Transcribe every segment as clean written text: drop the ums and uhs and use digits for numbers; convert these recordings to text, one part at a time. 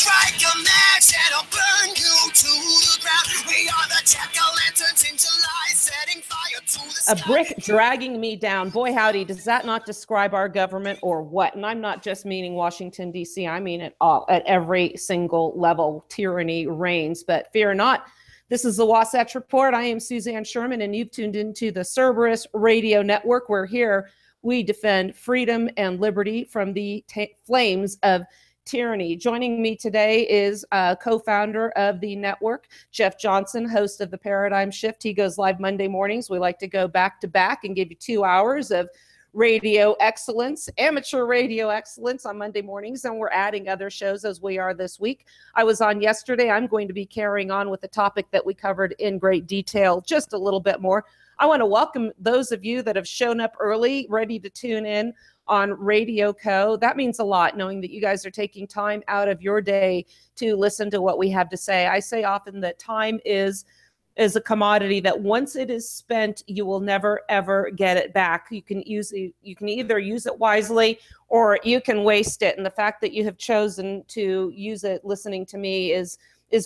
strike a match and I'll burn you to the ground. We are the jack-o'-lanterns in July, setting fire to the sky. A brick dragging me down. Boy, howdy, does that not describe our government or what? And I'm not just meaning Washington, D.C. I mean it all, at every single level. Tyranny reigns, but fear not. This is the Wasatch Report. I am Suzanne Sherman, and you've tuned into the Cerberus Radio Network. We're here. We defend freedom and liberty from the flames of tyranny. Joining me today is co-founder of the network, Jeff Johnson, host of the Paradigm Shift. He goes live Monday mornings. We like to go back to back and give you 2 hours of radio excellence, amateur radio excellence on Monday mornings, and we're adding other shows as we are this week. I was on yesterday. I'm going to be carrying on with the topic that we covered in great detail, just a little bit more. I want to welcome those of you that have shown up early, ready to tune in on Radio Co. That means a lot, knowing that you guys are taking time out of your day to listen to what we have to say. I say often that time is a commodity that once it is spent, you will never, ever get it back. You can either use it wisely or you can waste it. And the fact that you have chosen to use it listening to me is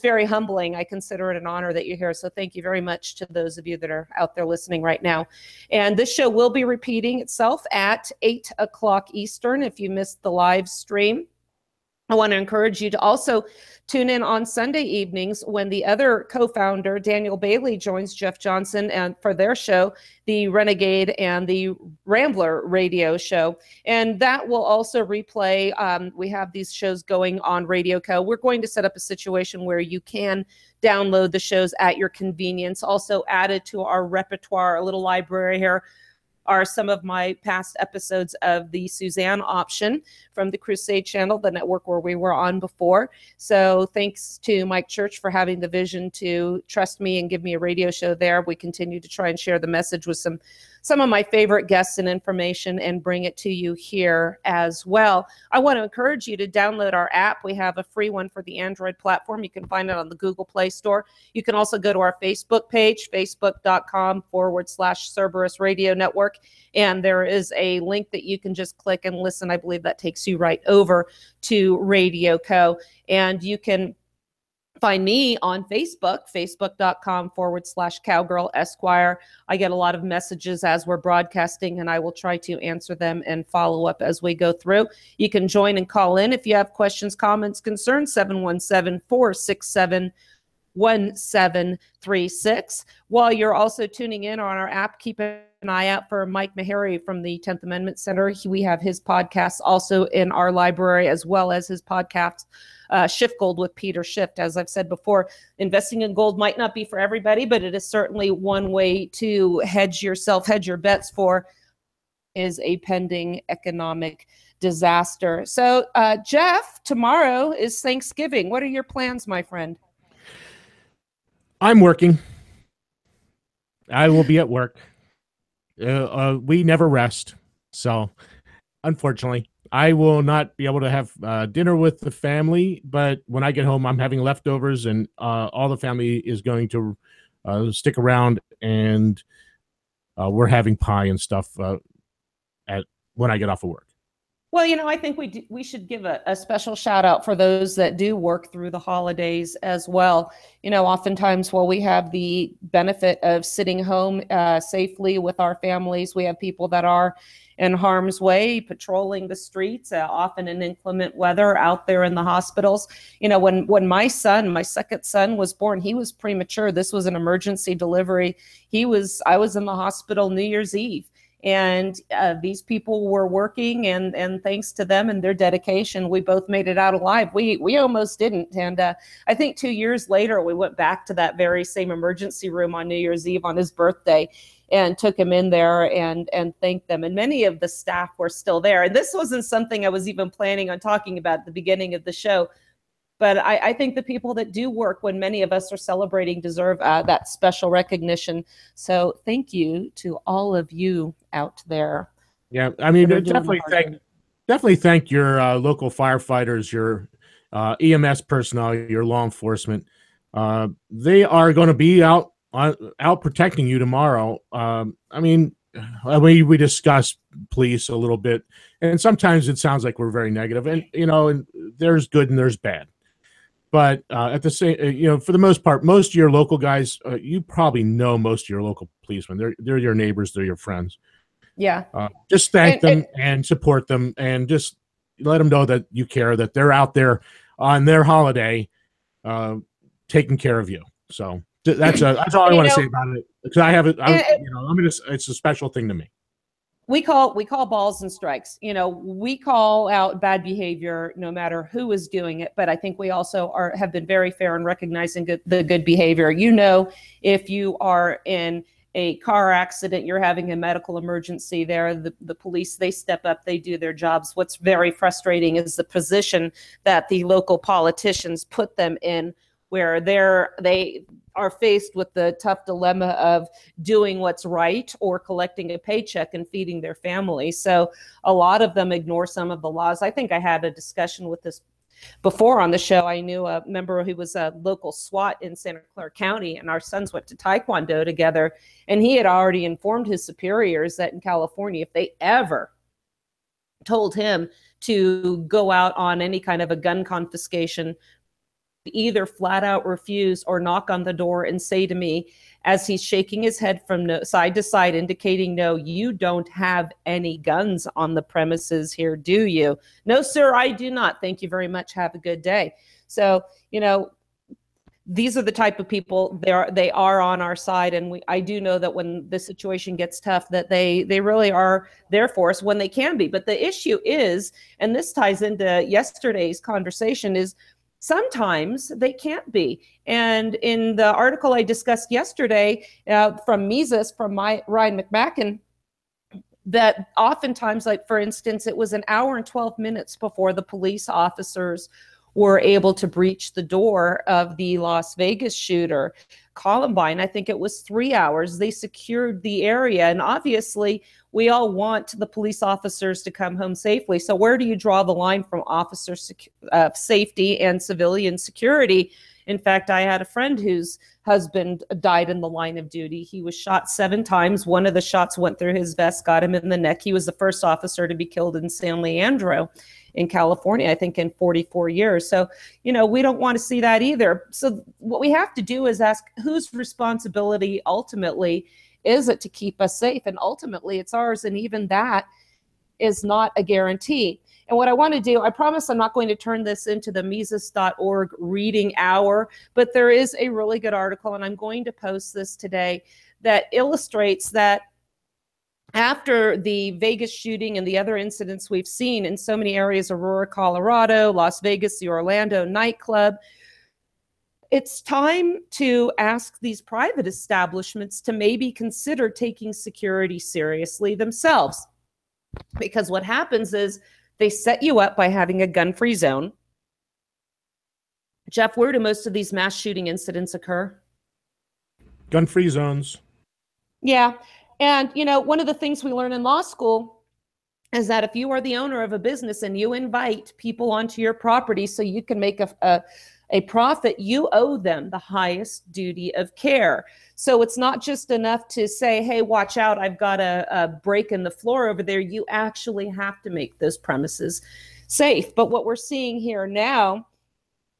very humbling. I consider it an honor that you're here. So thank you very much to those of you that are out there listening right now. And this show will be repeating itself at 8 o'clock Eastern if you missed the live stream. I want to encourage you to also tune in on Sunday evenings when the other co-founder, Daniel Bailey, joins Jeff Johnson and for their show, the Renegade and the Rambler radio show. And that will also replay. We have these shows going on Radio Co. We're going to set up a situation where you can download the shows at your convenience. Also added to our repertoire, a little library here, are some of my past episodes of the Suzanne option from the Crusade channel, the network where we were on before. So thanks to Mike Church for having the vision to trust me and give me a radio show there. We continue to try and share the message with some of my favorite guests and information and bring it to you here as well. I want to encourage you to download our app. We have a free one for the Android platform. You can find it on the Google Play Store. You can also go to our Facebook page, facebook.com/Cerberus Radio Network. And there is a link that you can just click and listen. I believe that takes you right over to Radio Co. And you can find me on Facebook, facebook.com/Cowgirl Esquire. I get a lot of messages as we're broadcasting, and I will try to answer them and follow up as we go through. You can join and call in if you have questions, comments, concerns, 717-467-1736. While you're also tuning in on our app, keep an eye out for Mike Meharry from the 10th Amendment Center. We have his podcasts also in our library, as well as his podcast, Shift Gold with Peter Schiff. As I've said before, investing in gold might not be for everybody, but it is certainly one way to hedge your bets for is a pending economic disaster. So, Jeff, tomorrow is Thanksgiving. What are your plans, my friend? I'm working. I will be at work. We never rest. So, unfortunately, I will not be able to have dinner with the family. But when I get home, I'm having leftovers, and all the family is going to stick around, and we're having pie and stuff when I get off of work. Well, I think we should give a special shout out for those that do work through the holidays as well. Oftentimes while we have the benefit of sitting home safely with our families, we have people that are in harm's way, patrolling the streets, often in inclement weather, out there in the hospitals. When my second son was born, he was premature. This was an emergency delivery. I was in the hospital New Year's Eve. And these people were working, and thanks to them and their dedication, we both made it out alive. We almost didn't. And I think 2 years later, we went back to that very same emergency room on New Year's Eve on his birthday and took him in there and thanked them. And many of the staff were still there. And this wasn't something I was even planning on talking about at the beginning of the show. But I think the people that do work when many of us are celebrating deserve that special recognition. So thank you to all of you out there. Yeah, I mean, definitely thank your local firefighters, your EMS personnel, your law enforcement. They are going to be out protecting you tomorrow. I mean, we discussed police a little bit, and sometimes it sounds like we're very negative, and and there's good and there's bad. But at the same, for the most part, most of your local guys, you probably know most of your local policemen. They're your neighbors, they're your friends. Yeah. Just thank them and support them, and just let them know that you care, that they're out there on their holiday, taking care of you. So that's all I want to say about it. Because I have it. It's a special thing to me. We call balls and strikes. We call out bad behavior no matter who is doing it. But I think we also have been very fair in recognizing the good behavior. If you are in a car accident, you're having a medical emergency there, the police, they step up, they do their jobs. What's very frustrating is the position that the local politicians put them in, where they are faced with the tough dilemma of doing what's right or collecting a paycheck and feeding their family. So a lot of them ignore some of the laws. I think I had a discussion with this before on the show. I knew a member who was a local SWAT in Santa Clara County, and our sons went to Taekwondo together, and he had already informed his superiors that in California, if they ever told him to go out on any kind of a gun confiscation, either flat out refuse or knock on the door and say to me, as he's shaking his head from side to side, indicating, no, you don't have any guns on the premises here, do you? No, sir, I do not. Thank you very much. Have a good day. So, these are the type of people they are on our side. And I do know that when the situation gets tough, that they really are there for us when they can be. But the issue is, and this ties into yesterday's conversation, is sometimes they can't be. And in the article I discussed yesterday from Mises, from Ryan McMacken, that oftentimes, like for instance, it was an hour and 12 minutes before the police officers were able to breach the door of the Las Vegas shooter, Columbine. I think it was 3 hours. They secured the area. And obviously, we all want the police officers to come home safely. So where do you draw the line from officer safety and civilian security? In fact, I had a friend whose husband died in the line of duty. He was shot 7 times. One of the shots went through his vest, got him in the neck. He was the first officer to be killed in San Leandro in California, I think in 44 years. So, we don't want to see that either. So what we have to do is ask, whose responsibility ultimately is it to keep us safe? And ultimately it's ours. And even that is not a guarantee. And what I want to do, I promise I'm not going to turn this into the Mises.org reading hour, but there is a really good article, and I'm going to post this today, that illustrates that after the Vegas shooting and the other incidents we've seen in so many areas, Aurora, Colorado, Las Vegas, the Orlando nightclub, it's time to ask these private establishments to maybe consider taking security seriously themselves. Because what happens is they set you up by having a gun-free zone. Jeff, where do most of these mass shooting incidents occur? Gun-free zones. Yeah. And, one of the things we learn in law school is that if you are the owner of a business and you invite people onto your property so you can make a profit, you owe them the highest duty of care. So it's not just enough to say, hey, watch out, I've got a break in the floor over there. You actually have to make those premises safe. But what we're seeing here now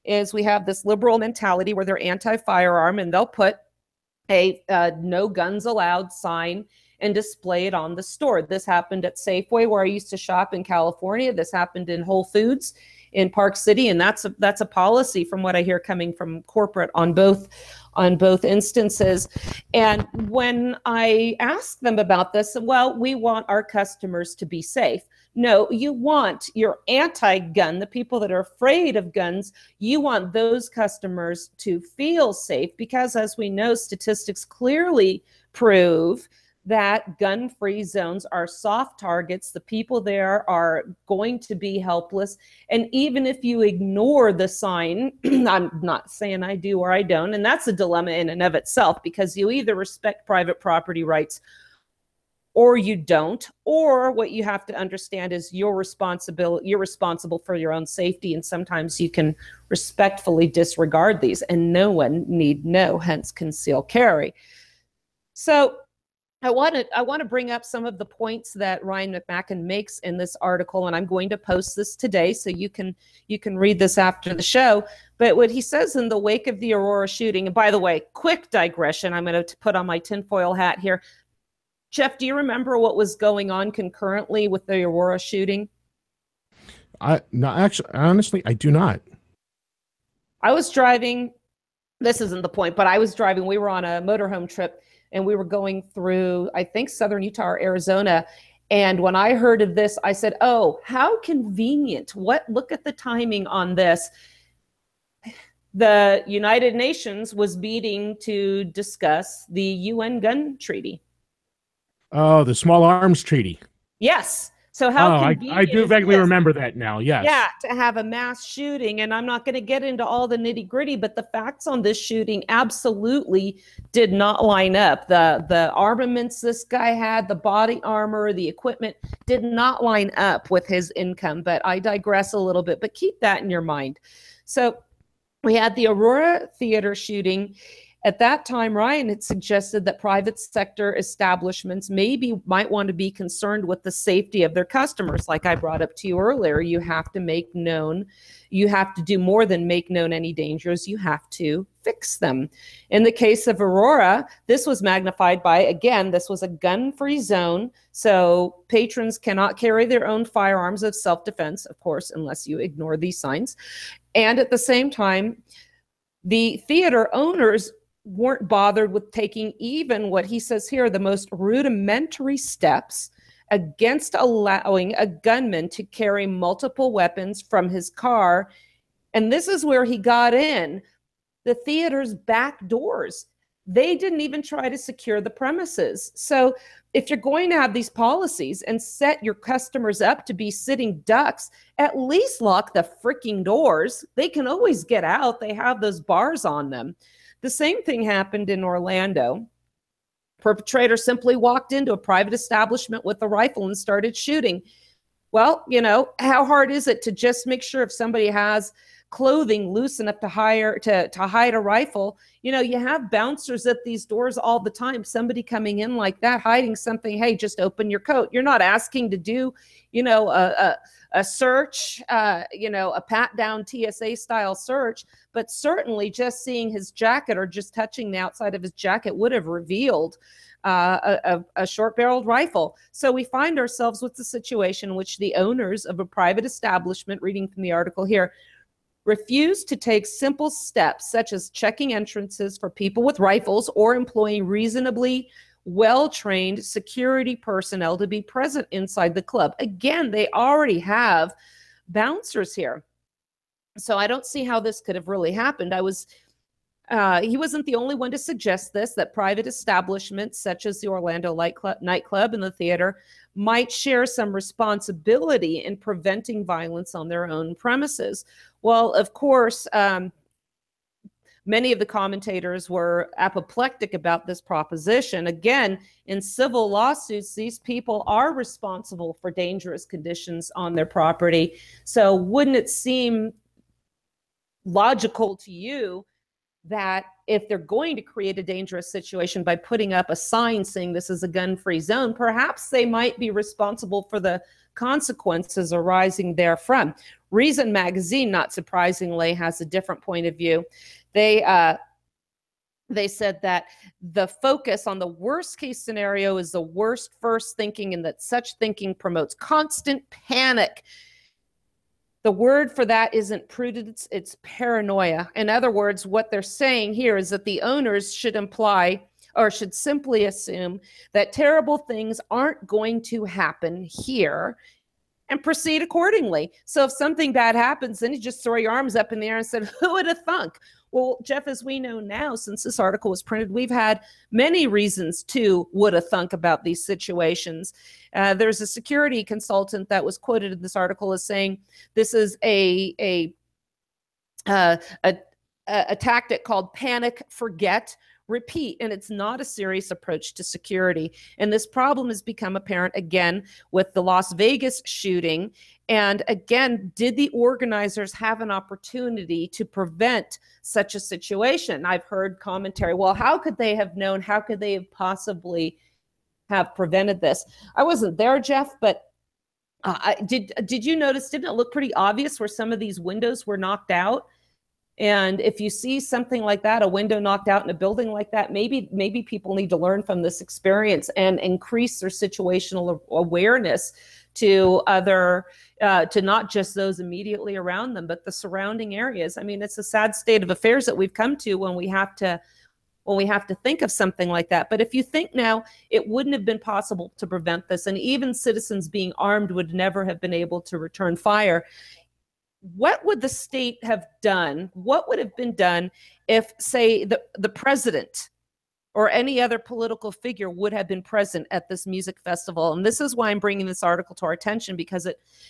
is we have this liberal mentality where they're anti-firearm, and they'll put a no guns allowed sign and display it on the store. This happened at Safeway, where I used to shop in California. This happened in Whole Foods in Park City, and that's a policy from what I hear coming from corporate on both instances. And when I ask them about this, well, we want our customers to be safe. No, you want your anti-gun, the people that are afraid of guns, you want those customers to feel safe, because as we know, statistics clearly prove that gun-free zones are soft targets. The people there are going to be helpless. And even if you ignore the sign, I'm not saying I do or I don't, and that's a dilemma in and of itself, because you either respect private property rights or you don't, or what you have to understand is you're responsible for your own safety, and sometimes you can respectfully disregard these, and no one need know, hence conceal carry. So I want to bring up some of the points that Ryan McMacken makes in this article, and I'm going to post this today so you can read this after the show. But what he says in the wake of the Aurora shooting, and by the way, quick digression, I'm going to put on my tinfoil hat here. Jeff, do you remember what was going on concurrently with the Aurora shooting? No, actually, honestly, I do not. I was driving. This isn't the point, but I was driving. We were on a motorhome trip, and we were going through, I think, southern Utah or Arizona. And when I heard of this, I said, oh, how convenient. Look at the timing on this. The United Nations was meeting to discuss the UN gun treaty. Oh, the Small Arms Treaty. Yes. So how convenient I do vaguely remember that now. Yes. Yeah, to have a mass shooting. And I'm not going to get into all the nitty gritty, but the facts on this shooting absolutely did not line up. The armaments this guy had, the body armor, the equipment did not line up with his income. But I digress a little bit, but keep that in your mind. So we had the Aurora Theater shooting. At that time, Ryan had suggested that private sector establishments might want to be concerned with the safety of their customers. Like I brought up to you earlier, you have to do more than make known any dangers. You have to fix them. In the case of Aurora, this was magnified by, again, this was a gun-free zone. So patrons cannot carry their own firearms of self-defense, of course, unless you ignore these signs. And at the same time, the theater owners weren't bothered with taking even what he says here, the most rudimentary steps against allowing a gunman to carry multiple weapons from his car. And this is where he got in. The theater's back doors. They didn't even try to secure the premises. So if you're going to have these policies and set your customers up to be sitting ducks, at least lock the freaking doors. They can always get out. They have those bars on them. The same thing happened in Orlando. Perpetrator simply walked into a private establishment with a rifle and started shooting. Well, how hard is it to just make sure if somebody has clothing loose enough to hide a rifle? You have bouncers at these doors all the time. Somebody coming in like that, hiding something, hey, just open your coat. You're not asking to do, a search, a pat down TSA style search, but certainly just seeing his jacket or just touching the outside of his jacket would have revealed a short-barreled rifle. So we find ourselves with the situation in which the owners of a private establishment, reading from the article here, refuse to take simple steps such as checking entrances for people with rifles or employing reasonably well-trained security personnel to be present inside the club. Again, they already have bouncers here. So I don't see how this could have really happened. He wasn't the only one to suggest this, that private establishments such as the Orlando nightclub and the theater might share some responsibility in preventing violence on their own premises. Well, of course, many of the commentators were apoplectic about this proposition. Again, in civil lawsuits, these people are responsible for dangerous conditions on their property. So wouldn't it seem logical to you that if they're going to create a dangerous situation by putting up a sign saying this is a gun-free zone, perhaps they might be responsible for the consequences arising therefrom? Reason Magazine, not surprisingly, has a different point of view. They said that the focus on the worst case scenario is the worst first thinking, and that such thinking promotes constant panic. The word for that isn't prudence, it's paranoia. In other words, what they're saying here is that the owners should simply assume that terrible things aren't going to happen here and proceed accordingly. So if something bad happens, then you just throw your arms up in the air and said, who would have thunk? Well, Jeff, as we know now, since this article was printed, we've had many reasons to would have thunk about these situations. There's a security consultant that was quoted in this article as saying this is a tactic called panic, forget, repeat, and it's not a serious approach to security. And this problem has become apparent again with the Las Vegas shooting. And again, did the organizers have an opportunity to prevent such a situation? I've heard commentary, well, how could they have known? How could they have possibly have prevented this. I wasn't there, Jeff, but did you notice, didn't it look pretty obvious where some of these windows were knocked out? And if you see something like that, a window knocked out in a building like that, maybe people need to learn from this experience and increase their situational awareness to to not just those immediately around them, but the surrounding areas. I mean, it's a sad state of affairs that we've come to when we have to think of something like that. But if you think now, it wouldn't have been possible to prevent this, and even citizens being armed would never have been able to return fire. What would the state have done? What would have been done if, say, the president or any other political figure would have been present at this music festival? And this is why I'm bringing this article to our attention, because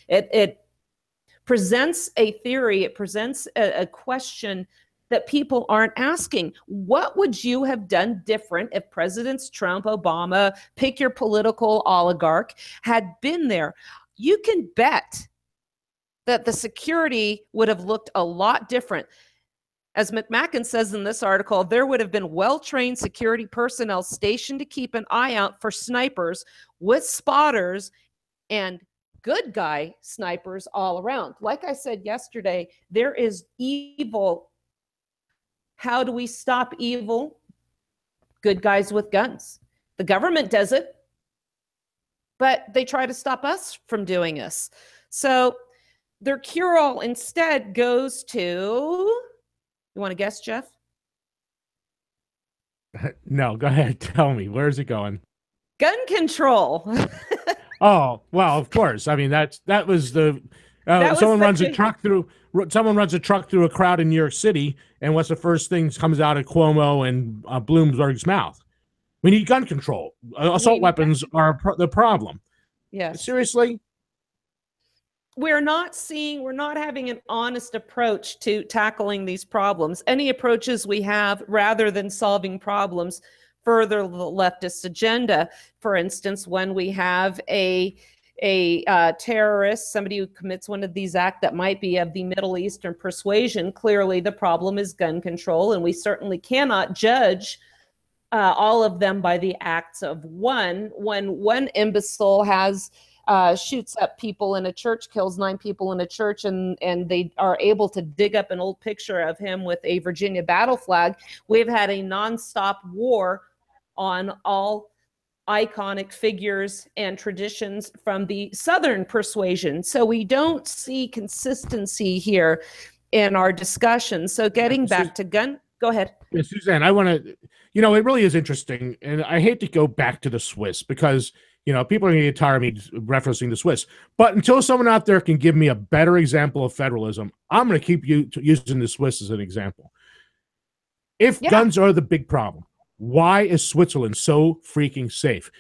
it presents a theory, it presents a question that people aren't asking. What would you have done different if Presidents Trump, Obama, pick your political oligarch, had been there? You can bet that the security would have looked a lot different. As McMacken says in this article, there would have been well-trained security personnel stationed to keep an eye out for snipers with spotters and good guy snipers all around. Like I said yesterday, there is evil. How do we stop evil? Good guys with guns. The government does it, but they try to stop us from doing this. So their cure-all instead goes to, you want to guess, Jeff? No, go ahead. Tell me. Where's it going? Gun control. Oh, well, of course. I mean, that was the someone runs a truck through a crowd in New York City, and what's the first thing that comes out of Cuomo and Bloomberg's mouth? We need gun control. Assault weapons are the problem. Yes. Seriously? We're not having an honest approach to tackling these problems. Any approaches we have, rather than solving problems, further the leftist agenda. For instance, when we have a terrorist, somebody who commits one of these acts that might be of the Middle Eastern persuasion, clearly the problem is gun control, and we certainly cannot judge all of them by the acts of one. When one imbecile shoots up people in a church, kills 9 people in a church, and they are able to dig up an old picture of him with a Virginia battle flag, we've had a nonstop war on all iconic figures and traditions from the Southern persuasion. So we don't see consistency here in our discussion. So getting back to gun, go ahead. Yeah, Suzanne, I want to, it really is interesting. And I hate to go back to the Swiss because, people are going to get tired of me referencing the Swiss. But until someone out there can give me a better example of federalism, I'm going to keep using the Swiss as an example. If guns are the big problem, why is Switzerland so freaking safe?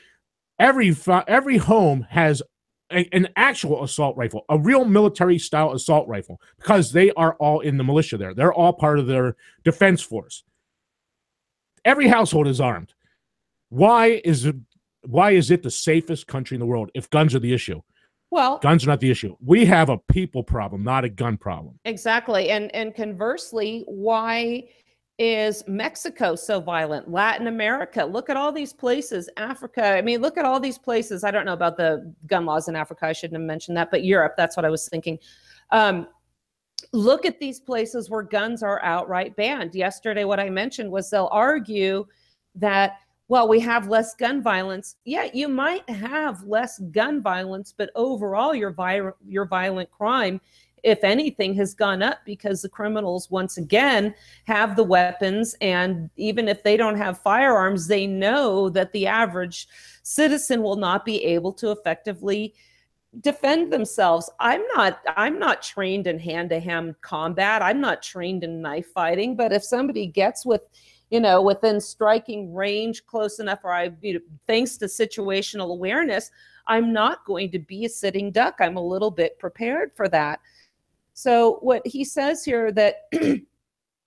Every home has an actual assault rifle, a real military-style assault rifle, because they are all in the militia there. They're all part of their defense force. Every household is armed. Why is it the safest country in the world if guns are the issue? Well, guns are not the issue. We have a people problem, not a gun problem. Exactly. And conversely, why is Mexico so violent? Latin America, look at all these places. Africa, I mean, look at all these places. I don't know about the gun laws in Africa. I shouldn't have mentioned that, but Europe, that's what I was thinking. Look at these places where guns are outright banned. Yesterday, what I mentioned was they'll argue that, well, we have less gun violence. Yeah, you might have less gun violence, but overall your violent crime, if anything, has gone up because the criminals, once again, have the weapons. And even if they don't have firearms, they know that the average citizen will not be able to effectively defend themselves. I'm not trained in hand-to-hand combat. I'm not trained in knife fighting. But if somebody gets within striking range close enough, or thanks to situational awareness, I'm not going to be a sitting duck. I'm a little bit prepared for that. So what he says here, that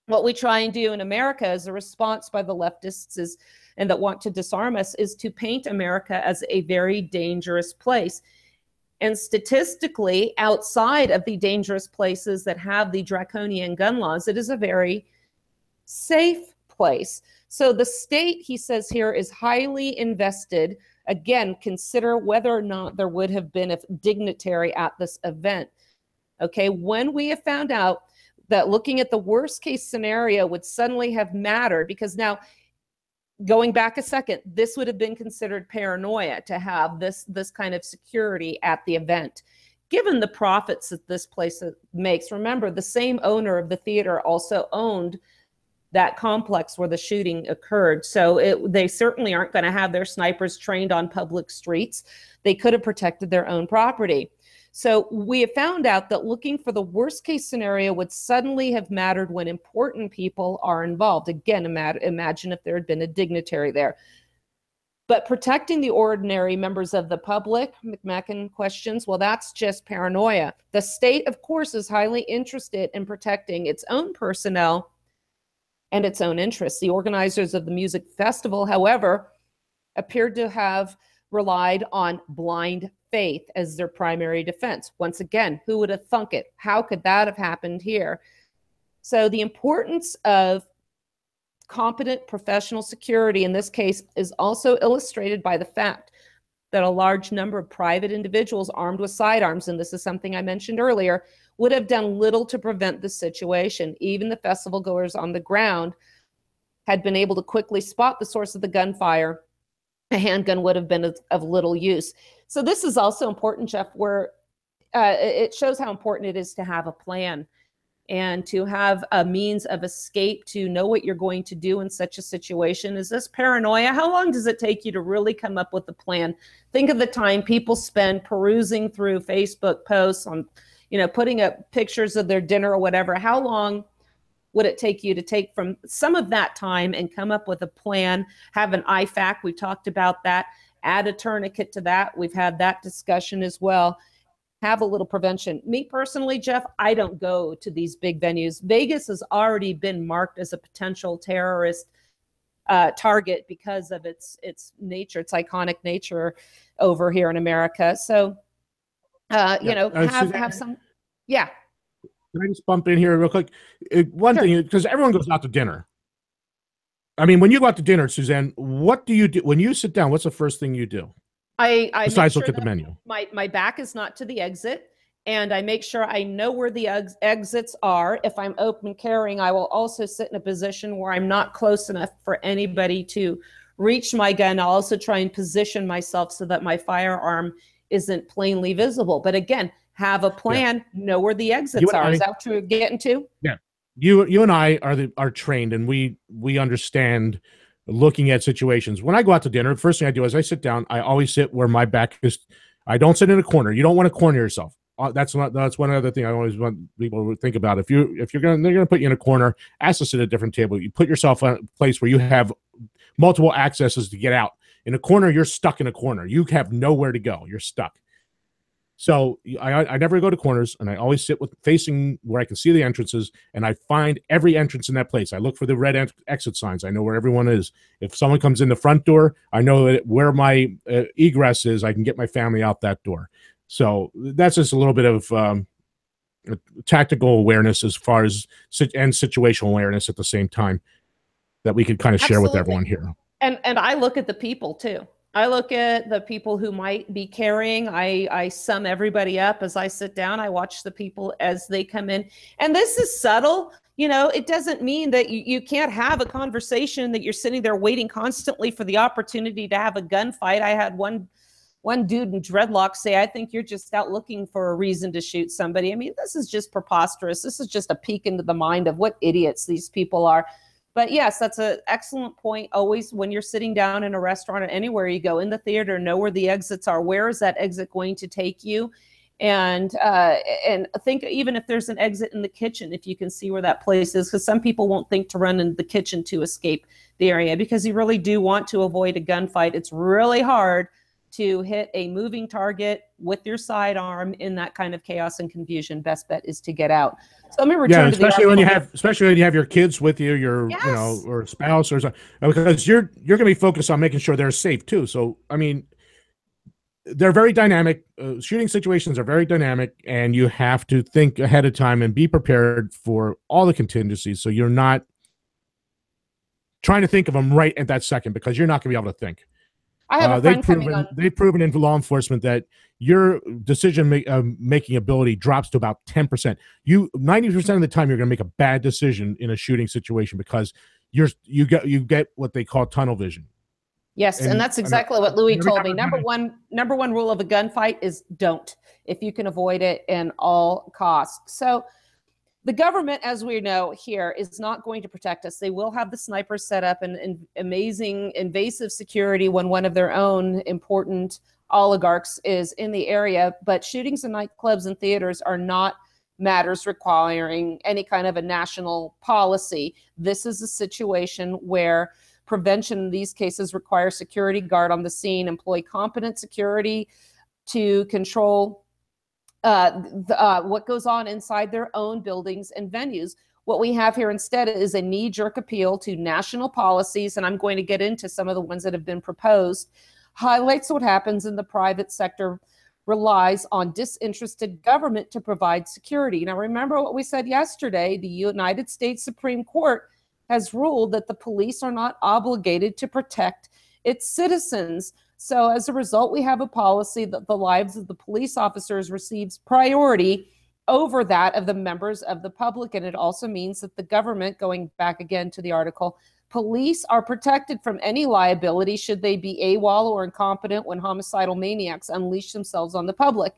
what we try and do in America as a response by the leftists and that want to disarm us, is to paint America as a very dangerous place. And statistically, outside of the dangerous places that have the draconian gun laws, it is a very safe place. So the state, he says here, is highly invested Again, consider whether or not there would have been a dignitary at this event. Okay, when we have found out that looking at the worst case scenario would suddenly have mattered, because now, going back a second, this would have been considered paranoia to have this kind of security at the event. Given the profits that this place makes, remember, the same owner of the theater also owned that complex where the shooting occurred. So they certainly aren't going to have their snipers trained on public streets. They could have protected their own property. So we have found out that looking for the worst case scenario would suddenly have mattered when important people are involved. Again, imagine if there had been a dignitary there. But protecting the ordinary members of the public, McMacken questions, well, that's just paranoia. The state, of course, is highly interested in protecting its own personnel and its own interests. The organizers of the music festival, however, appeared to have relied on blind faith as their primary defense. Once again, who would have thunk it? How could that have happened here? So the importance of competent professional security in this case is also illustrated by the fact that a large number of private individuals armed with sidearms, and this is something I mentioned earlier, would have done little to prevent the situation. Even the festival goers on the ground had been able to quickly spot the source of the gunfire. A handgun would have been of little use. So this is also important, Jeff, where it shows how important it is to have a plan and to have a means of escape, to know what you're going to do in such a situation. Is this paranoia? How long does it take you to really come up with a plan? Think of the time people spend perusing through Facebook posts on, putting up pictures of their dinner or whatever. How long would it take you to take from some of that time and come up with a plan, have an IFAC? We talked about that. Add a tourniquet to that. We've had that discussion as well. Have a little prevention. Me personally, Jeff, I don't go to these big venues. Vegas has already been marked as a potential terrorist target because of its nature, its iconic nature over here in America. So, have some, yeah. Can I just bump in here real quick? One thing, because everyone goes out to dinner. I mean, when you go out to dinner, Suzanne, what do you do when you sit down? What's the first thing you do? I besides look at the menu. My back is not to the exit, and I make sure I know where the exits are. If I'm open carrying, I will also sit in a position where I'm not close enough for anybody to reach my gun. I'll also try and position myself so that my firearm isn't plainly visible. But again, have a plan, know where the exits are. Is that what you're getting to? Yeah. You and I are trained, and we understand looking at situations. When I go out to dinner, the first thing I do is I sit down. I always sit where my back is. I don't sit in a corner. You don't want to corner yourself. That's one other thing I always want people to think about. If they're gonna put you in a corner, ask to sit at a different table. You put yourself in a place where you have multiple accesses to get out. In a corner, you're stuck in a corner. You have nowhere to go. You're stuck. So I never go to corners, and I always sit facing where I can see the entrances, and I find every entrance in that place. I look for the red exit signs. I know where everyone is. If someone comes in the front door, I know where my egress is. I can get my family out that door. So that's just a little bit of tactical awareness as far as and situational awareness at the same time that we could kind of share with everyone here. And I look at the people too. I look at the people who might be carrying. I sum everybody up as I sit down. I watch the people as they come in. And this is subtle. It doesn't mean that you can't have a conversation, that you're sitting there waiting constantly for the opportunity to have a gunfight. I had one dude in dreadlocks say, "I think you're just out looking for a reason to shoot somebody." I mean, this is just preposterous. This is just a peek into the mind of what idiots these people are. But yes, that's an excellent point. Always, when you're sitting down in a restaurant or anywhere you go, in the theater, know where the exits are. Where is that exit going to take you? And think, even if there's an exit in the kitchen, if you can see where that place is, because some people won't think to run in the kitchen to escape the area, because you really do want to avoid a gunfight. It's really hard to hit a moving target with your sidearm in that kind of chaos and confusion. Best bet is to get out. So let me return to especially when you have your kids with you, or spouse or something, because you're going to be focused on making sure they're safe too. So I mean, they're very dynamic. Shooting situations are very dynamic, and you have to think ahead of time and be prepared for all the contingencies. So you're not trying to think of them right at that second, because you're not going to be able to think. I have a friend coming on. They've proven in law enforcement that your making ability drops to about 10%. 90% of the time you're going to make a bad decision in a shooting situation because you get what they call tunnel vision. Yes, and that's exactly what Louis told me. Number one rule of a gunfight is don't, if you can avoid it in all costs. So the government, as we know here, is not going to protect us. They will have the snipers set up and amazing invasive security when one of their own important oligarchs is in the area. But shootings in nightclubs and theaters are not matters requiring any kind of a national policy. This is a situation where prevention in these cases requires security guard on the scene, employ competent security to control what goes on inside their own buildings and venues. What we have here instead is a knee-jerk appeal to national policies, and I'm going to get into some of the ones that have been proposed, highlights what happens in the private sector relies on disinterested government to provide security. Now, remember what we said yesterday, the United States Supreme Court has ruled that the police are not obligated to protect its citizens. So as a result, we have a policy that the lives of the police officers receives priority over that of the members of the public. And it also means that the government, going back again to the article, police are protected from any liability should they be AWOL or incompetent when homicidal maniacs unleash themselves on the public.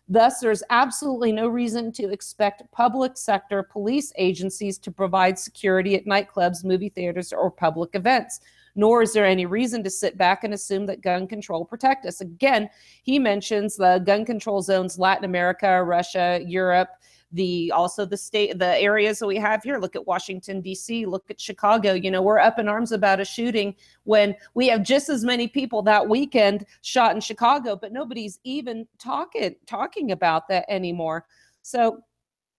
Thus, there's absolutely no reason to expect public sector police agencies to provide security at nightclubs, movie theaters, or public events. Nor is there any reason to sit back and assume that gun control protect us. Again, he mentions the gun control zones, Latin America, Russia, Europe, the areas that we have here. Look at Washington, D.C., look at Chicago. You know, we're up in arms about a shooting when we have just as many people that weekend shot in Chicago, but nobody's even talking about that anymore. So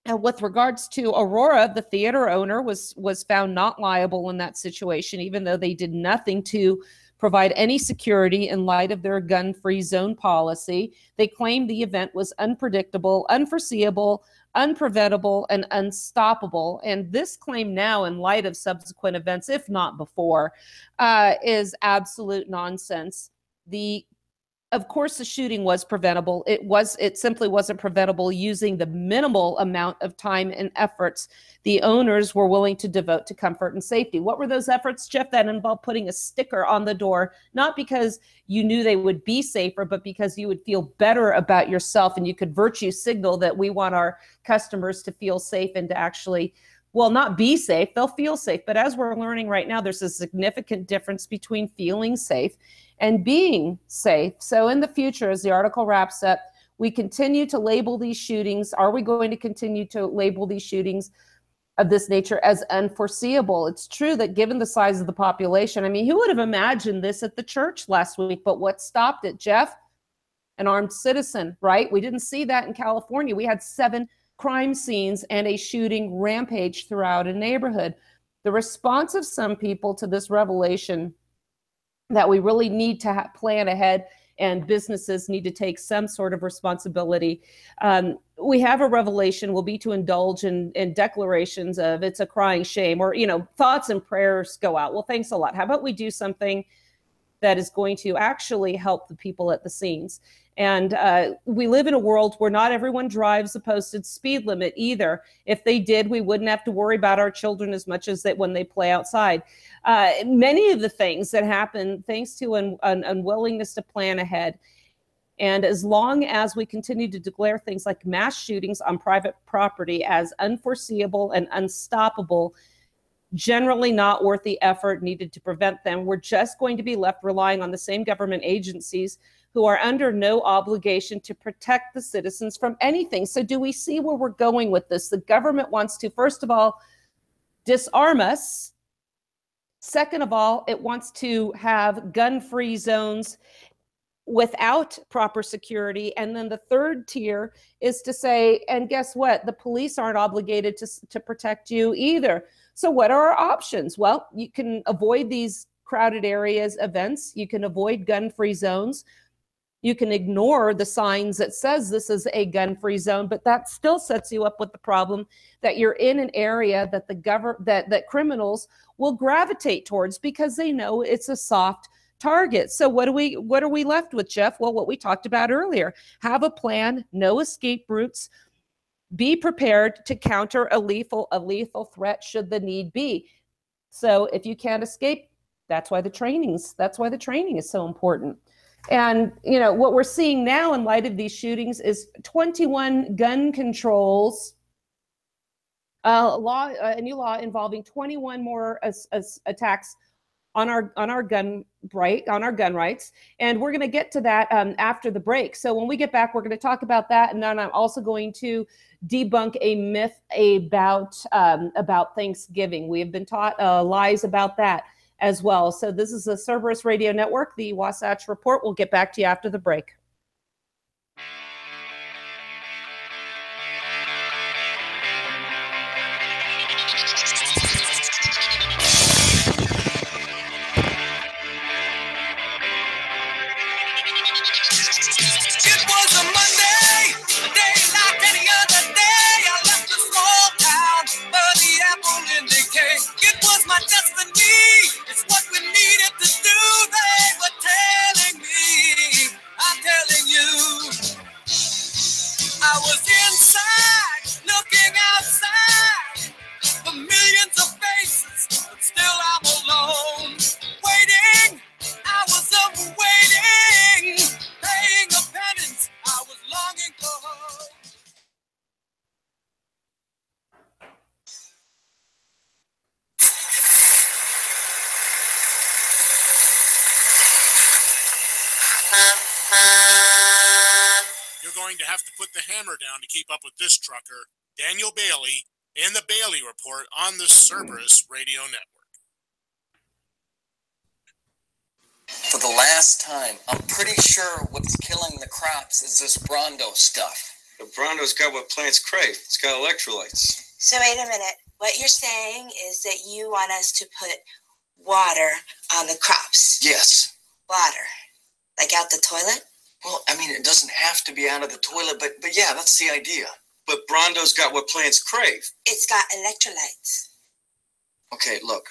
with regards to Aurora, the theater owner was found not liable in that situation, even though they did nothing to provide any security in light of their gun-free zone policy. They claimed the event was unpredictable, unforeseeable, unpreventable, and unstoppable. And this claim now, in light of subsequent events, if not before, is absolute nonsense. Of course, the shooting was preventable. It simply wasn't preventable using the minimal amount of time and efforts the owners were willing to devote to comfort and safety. What were those efforts, Jeff? That involved putting a sticker on the door, not because you knew they would be safer, but because you would feel better about yourself and you could virtue signal that we want our customers to feel safe and to actually, well, not be safe, they'll feel safe. But as we're learning right now, there's a significant difference between feeling safe and being safe. So in the future, as the article wraps up, we continue to label these shootings. Are we going to continue to label these shootings of this nature as unforeseeable? It's true that given the size of the population, I mean, who would have imagined this at the church last week? But what stopped it, Jeff? An armed citizen, right? We didn't see that in California. We had 7 crime scenes and a shooting rampage throughout a neighborhood. The response of some people to this revelation that we really need to plan ahead and businesses need to take some sort of responsibility. We have a revelation will be to indulge in declarations of it's a crying shame, or, you know, thoughts and prayers go out. Well, thanks a lot. How about we do something that is going to actually help the people at the scenes? And we live in a world where not everyone drives a posted speed limit either. If they did, we wouldn't have to worry about our children as much as that when they play outside. Many of the things that happen thanks to an unwillingness to plan ahead. And as long as we continue to declare things like mass shootings on private property as unforeseeable and unstoppable, generally not worth the effort needed to prevent them, we're just going to be left relying on the same government agencies who are under no obligation to protect the citizens from anything. So do we see where we're going with this? The government wants to, first of all, disarm us. Second of all, it wants to have gun-free zones without proper security. And then the third tier is to say, and guess what? The police aren't obligated to protect you either. So what are our options? Well, you can avoid these crowded areas, events. You can avoid gun-free zones. You can ignore the signs that says this is a gun-free zone, but that still sets you up with the problem that you're in an area that that criminals will gravitate towards because they know it's a soft targets. So what are we left with, Jeff? Well, what we talked about earlier. Have a plan, no escape routes. Be prepared to counter a lethal threat should the need be. So if you can't escape, that's why the training is so important. And what we're seeing now in light of these shootings is 21 gun controls, a new law involving 21 more attacks on our gun rights, and we're going to get to that after the break. So when we get back, we're going to talk about that, and then I'm also going to debunk a myth about Thanksgiving. We have been taught lies about that as well. So this is the Cerberus Radio Network, the Wasatch Report. We'll get back to you after the break. To have to put the hammer down to keep up with this trucker, Daniel Bailey, in the Bailey Report on the Cerberus Radio Network. For the last time, I'm pretty sure what's killing the crops is this Brondo stuff. The Brondo's got what plants crave. It's got electrolytes. So wait a minute. What you're saying is that you want us to put water on the crops? Yes. Water? Like out the toilet? Well, I mean, it doesn't have to be out of the toilet, but yeah, that's the idea. But Brondo's got what plants crave. It's got electrolytes. Okay, look.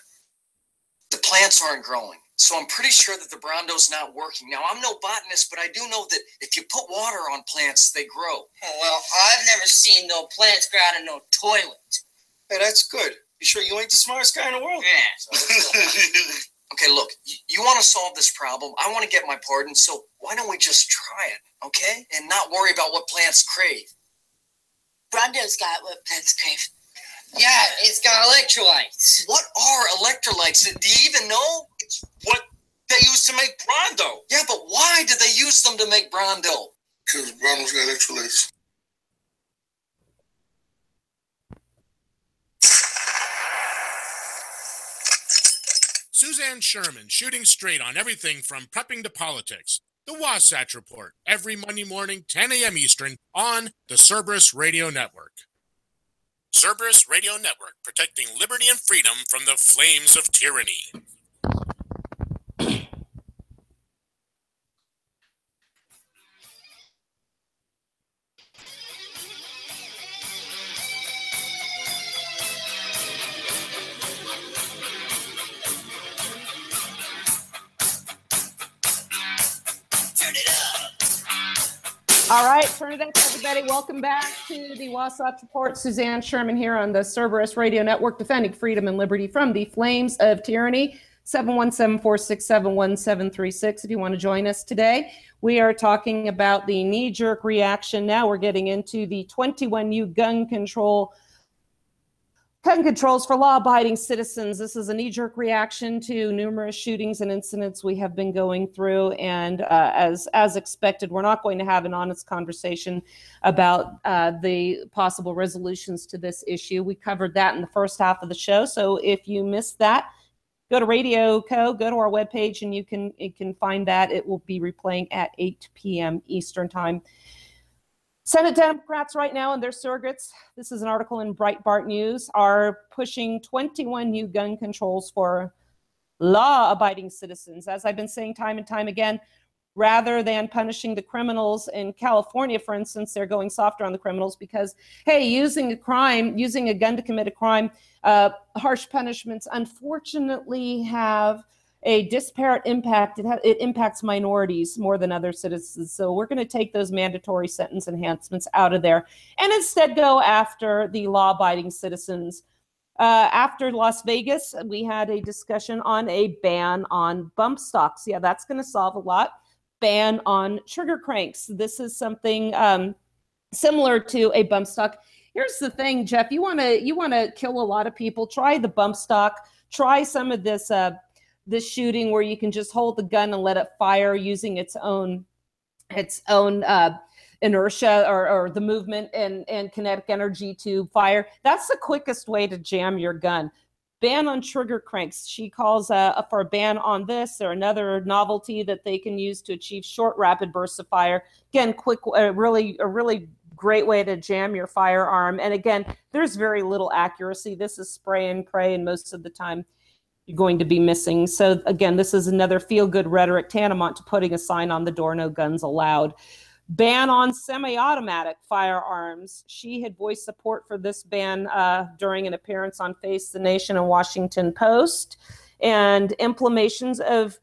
The plants aren't growing, so I'm pretty sure that the Brondo's not working. Now, I'm no botanist, but I do know that if you put water on plants, they grow. Oh, well, I've never seen no plants grow out of no toilet. Hey, that's good. You sure you ain't the smartest guy in the world? Yeah. Okay, look, you want to solve this problem. I want to get my pardon, so why don't we just try it, okay? And not worry about what plants crave. Brondo's got what plants crave. Yeah, it's got electrolytes. What are electrolytes? Do you even know? It's what they use to make Brondo. Yeah, but why did they use them to make Brondo? Because Brondo's got electrolytes. Suzanne Sherman, shooting straight on everything from prepping to politics. The Wasatch Report, every Monday morning, 10 a.m. Eastern, on the Cerberus Radio Network. Cerberus Radio Network, protecting liberty and freedom from the flames of tyranny. All right, turn it up, everybody. Welcome back to the Wasatch Report. Suzanne Sherman here on the Cerberus Radio Network, defending freedom and liberty from the flames of tyranny. 717-467-1736 if you want to join us today. We are talking about the knee-jerk reaction. Now we're getting into the 21 new gun controls for law-abiding citizens. This is a knee-jerk reaction to numerous shootings and incidents we have been going through. And as expected, we're not going to have an honest conversation about the possible resolutions to this issue. We covered that in the first half of the show. So if you missed that, go to Radio Co., go to our webpage, and you can find that. It will be replaying at 8 p.m. Eastern Time. Senate Democrats right now and their surrogates, this is an article in Breitbart News, are pushing 21 new gun controls for law-abiding citizens. As I've been saying time and time again, rather than punishing the criminals in California, for instance, they're going softer on the criminals because, hey, using a gun to commit a crime, harsh punishments unfortunately have a disparate impact. It impacts minorities more than other citizens. So we're going to take those mandatory sentence enhancements out of there and instead go after the law-abiding citizens. After Las Vegas, we had a discussion on a ban on bump stocks. Yeah, that's going to solve a lot. Ban on sugar cranks. This is something similar to a bump stock. Here's the thing, Jeff. You want to kill a lot of people. Try the bump stock. Try some of this shooting where you can just hold the gun and let it fire using its own inertia or the movement and kinetic energy to fire. That's the quickest way to jam your gun. Ban on trigger cranks. She calls for a ban on this or another novelty that they can use to achieve short, rapid bursts of fire. Again, a really great way to jam your firearm. And again, there's very little accuracy. This is spray and pray, and most of the time you're going to be missing. So again, this is another feel-good rhetoric tantamount to putting a sign on the door, no guns allowed. Ban on semi-automatic firearms. She had voiced support for this ban during an appearance on Face the Nation and Washington Post. And implementation of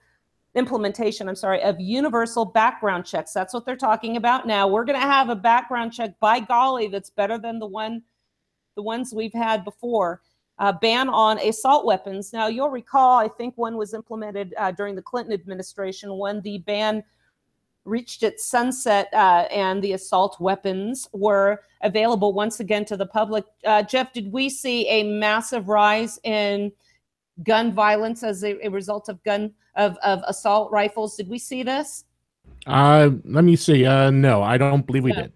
universal background checks. That's what they're talking about now. We're going to have a background check, by golly, that's better than the ones we've had before. Ban on assault weapons. Now, you'll recall, I think one was implemented during the Clinton administration when the ban reached its sunset and the assault weapons were available once again to the public. Jeff, did we see a massive rise in gun violence as a result of assault rifles? Did we see this? Let me see. No, I don't believe we did.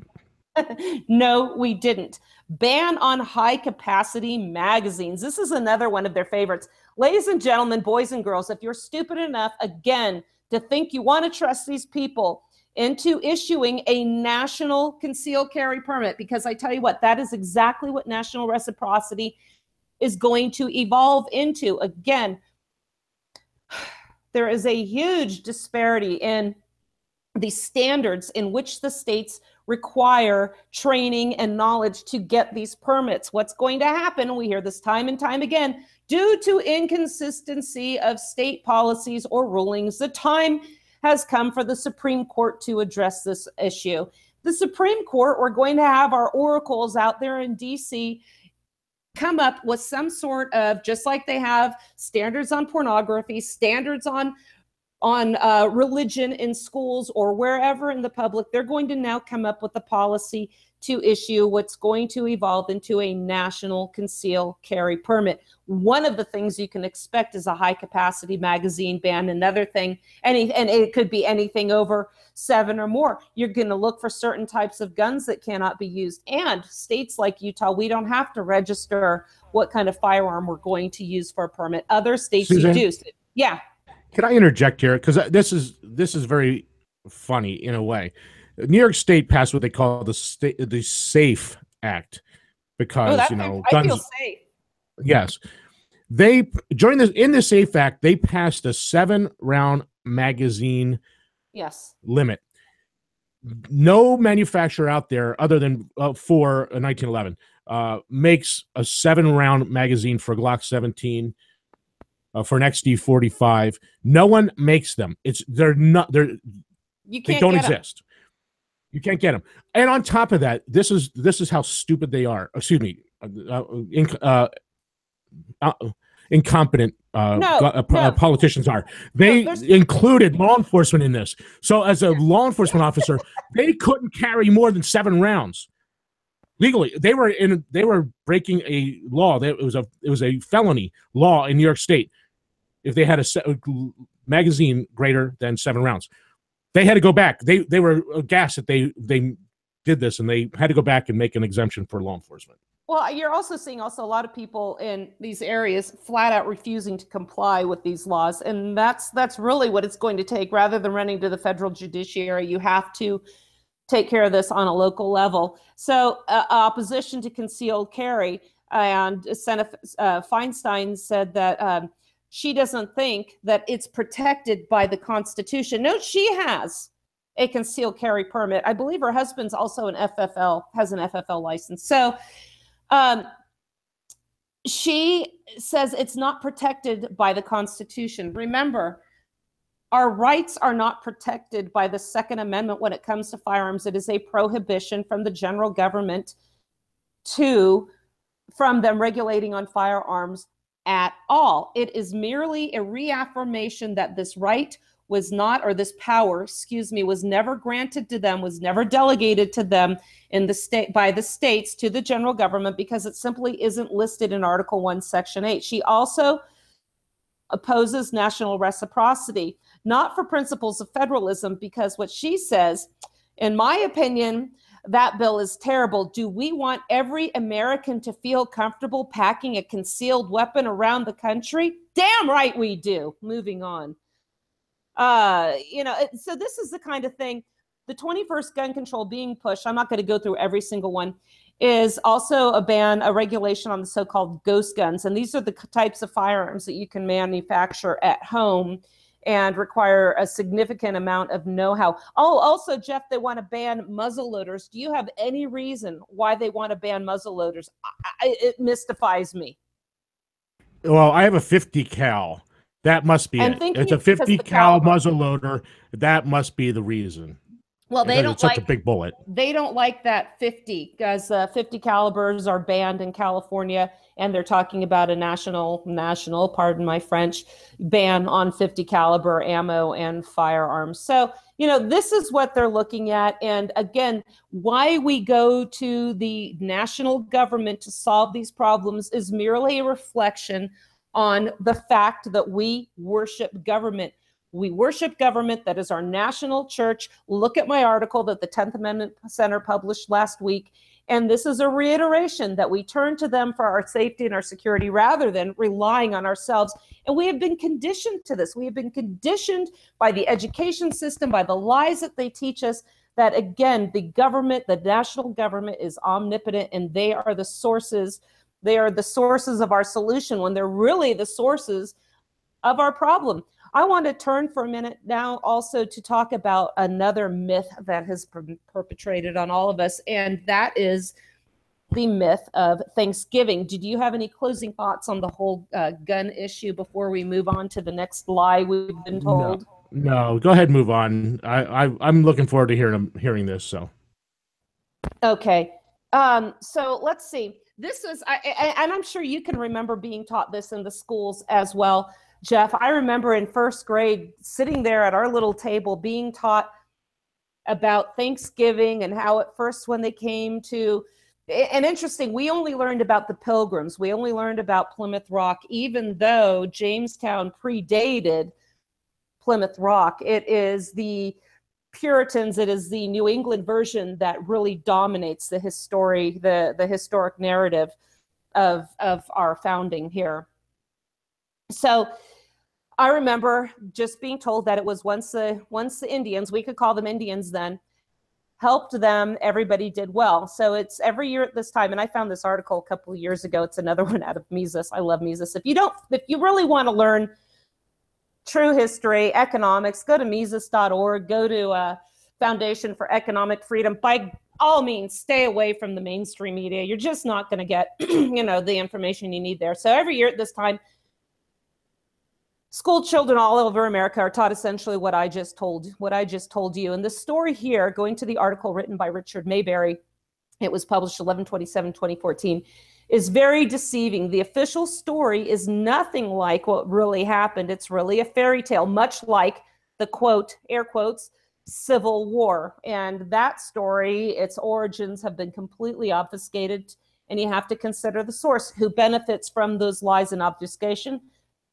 No, we didn't. Ban on high-capacity magazines. This is another one of their favorites. Ladies and gentlemen, boys and girls, if you're stupid enough, again, to think you want to trust these people into issuing a national concealed carry permit, because I tell you what, that is exactly what national reciprocity is going to evolve into. Again, there is a huge disparity in the standards in which the states require training and knowledge to get these permits. What's going to happen, and we hear this time and time again, due to inconsistency of state policies or rulings, the time has come for the Supreme Court to address this issue. The Supreme Court, we're going to have our oracles out there in DC come up with some sort of, just like they have standards on pornography, standards on religion in schools or wherever in the public, they're going to now come up with a policy to issue what's going to evolve into a national concealed carry permit. One of the things you can expect is a high capacity magazine ban. Another thing, and it could be anything over 7 or more. You're going to look for certain types of guns that cannot be used. And states like Utah, we don't have to register what kind of firearm we're going to use for a permit. Other states Susan, you do. Yeah. Can I interject here? Because this is very funny in a way. New York State passed what they call the SAFE Act because guns. I feel safe. Yes, they during in the SAFE Act they passed a 7-round magazine limit. No manufacturer out there other than for 1911 makes a 7-round magazine for Glock 17. For an XD45, no one makes them. They don't exist. You can't get them. And on top of that, this is how stupid they are. Excuse me, incompetent politicians are. They included law enforcement in this. So as a law enforcement officer, they couldn't carry more than 7 rounds. Legally, they were breaking a law. It was a felony law in New York State. If they had a magazine greater than 7 rounds, they had to go back. They were aghast that they did this, and they had to go back and make an exemption for law enforcement. Well, you're also seeing a lot of people in these areas flat out refusing to comply with these laws, and that's really what it's going to take. Rather than running to the federal judiciary, you have to take care of this on a local level. So opposition to concealed carry, and Senator Feinstein said that she doesn't think that it's protected by the Constitution. No, she has a concealed carry permit. I believe her husband's also has an FFL license. So She says it's not protected by the Constitution. Remember, our rights are not protected by the Second Amendment when it comes to firearms. It is a prohibition from the general government from them regulating on firearms at all. It is merely a reaffirmation that this right was not, or this power, was never granted to them, was never delegated to them in the state by the states to the general government, because it simply isn't listed in Article 1, Section 8. She also opposes national reciprocity, not for principles of federalism, because what she says, in my opinion, that bill is terrible. Do we want every American to feel comfortable packing a concealed weapon around the country? Damn right we do. Moving on. So this is the kind of thing, the 21st gun control being pushed, I'm not going to go through every single one, is also a regulation on the so-called ghost guns. And these are the types of firearms that you can manufacture at home and require a significant amount of know-how. Oh, also, Jeff, they want to ban muzzle loaders. Do you have any reason why they want to ban muzzle loaders? It mystifies me. Well, I have a 50 cal. That must be it. It's a 50 cal muzzle loader. That must be the reason. Well, they don't like such a big bullet. They don't like that 50, because 50 calibers are banned in California, and they're talking about a national, pardon my French, ban on 50 caliber ammo and firearms. So, this is what they're looking at. And again, why we go to the national government to solve these problems is merely a reflection on the fact that we worship government. We worship government. That is our national church. Look at my article that the 10th Amendment Center published last week. And this is a reiteration that we turn to them for our safety and our security rather than relying on ourselves. And we have been conditioned to this. We have been conditioned by the education system, by the lies that they teach us, that again, the government, the national government is omnipotent, and they are the sources. They are the sources of our solution when they're really the sources of our problem. I want to turn for a minute now also to talk about another myth that has been perpetrated on all of us, and that is the myth of Thanksgiving. Did you have any closing thoughts on the whole gun issue before we move on to the next lie we've been told? No, go ahead and move on. I'm looking forward to hearing this. So, okay. So let's see. This is, and I'm sure you can remember being taught this in the schools as well, Jeff. I remember in first grade sitting there at our little table being taught about Thanksgiving and how at first when they came to, and interesting, we only learned about the Pilgrims. We only learned about Plymouth Rock, even though Jamestown predated Plymouth Rock. It is the Puritans, it is the New England version that really dominates the historic narrative of our founding here. So I remember just being told that it was once the Indians, we could call them Indians then, helped them, everybody did well. So it's every year at this time, and I found this article a couple of years ago. It's another one out of Mises. I love Mises. If you really want to learn true history, economics, go to Mises.org, go to Foundation for Economic Freedom. By all means, stay away from the mainstream media. You're just not going to get, the information you need there. So every year at this time, school children all over America are taught essentially what I just told you. And the story here, going to the article written by Richard Mayberry, it was published 11/27/2014, is very deceiving. The official story is nothing like what really happened. It's really a fairy tale, much like the quote, air quotes, Civil War. And that story, its origins have been completely obfuscated, and you have to consider the source. Who benefits from those lies and obfuscation?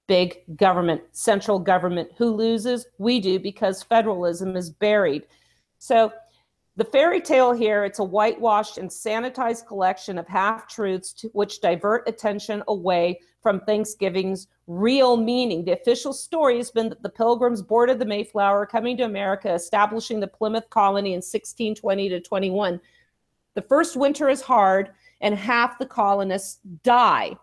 Big government, central government. Who loses? We do, because federalism is buried. So the fairy tale here, it's a whitewashed and sanitized collection of half-truths which divert attention away from Thanksgiving's real meaning. The official story has been that the Pilgrims boarded the Mayflower, coming to America, establishing the Plymouth colony in 1620 to 21. The first winter is hard, and half the colonists die.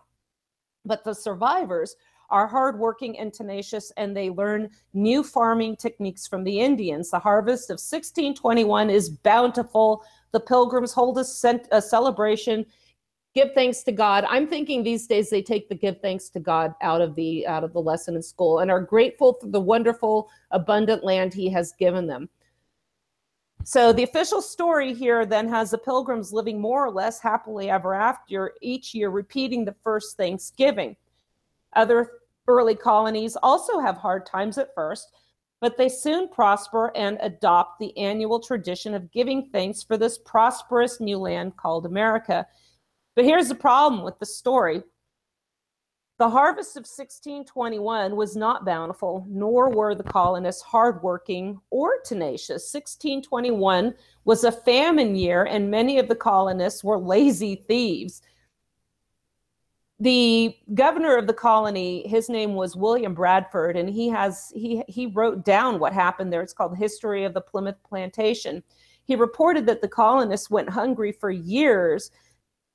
But the survivors are hardworking and tenacious, and they learn new farming techniques from the Indians. The harvest of 1621 is bountiful. The Pilgrims hold a celebration Give thanks to God. I'm thinking these days they take the give thanks to God out of the lesson in school and are grateful for the wonderful, abundant land he has given them. So the official story here then has the Pilgrims living more or less happily ever after, each year repeating the first Thanksgiving. Other early colonies also have hard times at first, but they soon prosper and adopt the annual tradition of giving thanks for this prosperous new land called America. But here's the problem with the story. The harvest of 1621 was not bountiful, nor were the colonists hardworking or tenacious. 1621 was a famine year, and many of the colonists were lazy thieves. The governor of the colony, his name was William Bradford, and he wrote down what happened there. It's called History of the Plymouth Plantation. He reported that the colonists went hungry for years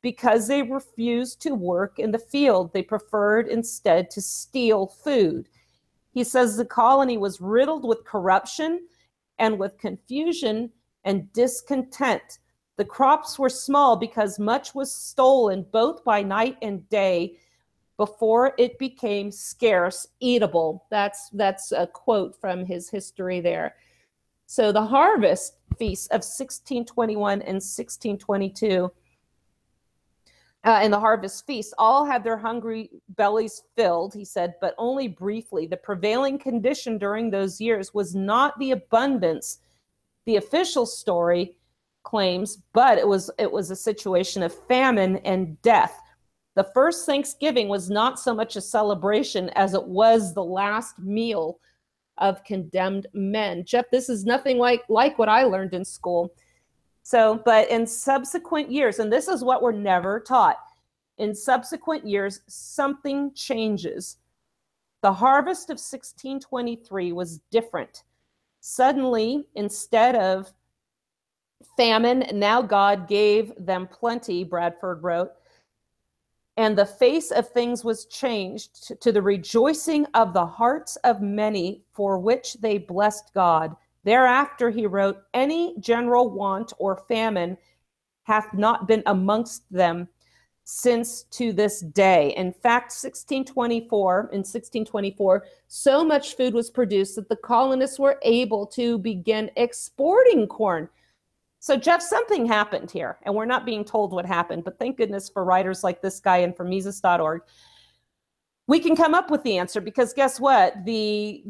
because they refused to work in the field. They preferred instead to steal food. He says the colony was riddled with corruption and with confusion and discontent. The crops were small because much was stolen both by night and day before it became scarce, eatable. That's a quote from his history there. So the harvest feasts of 1621 and 1622 and the harvest feast all had their hungry bellies filled, he said, but only briefly. The prevailing condition during those years was not the abundance the official story claims, but it was a situation of famine and death. The first Thanksgiving was not so much a celebration as it was the last meal of condemned men. Jeff, this is nothing like what I learned in school. So, but in subsequent years, and this is what we're never taught, in subsequent years, something changes. The harvest of 1623 was different. Suddenly, instead of famine, now God gave them plenty, Bradford wrote, and the face of things was changed to the rejoicing of the hearts of many, for which they blessed God. Thereafter, he wrote, any general want or famine hath not been amongst them since to this day. In fact, in 1624, so much food was produced that the colonists were able to begin exporting corn. So, Jeff, something happened here, and we're not being told what happened, but thank goodness for writers like this guy and for Mises.org. We can come up with the answer because guess what? The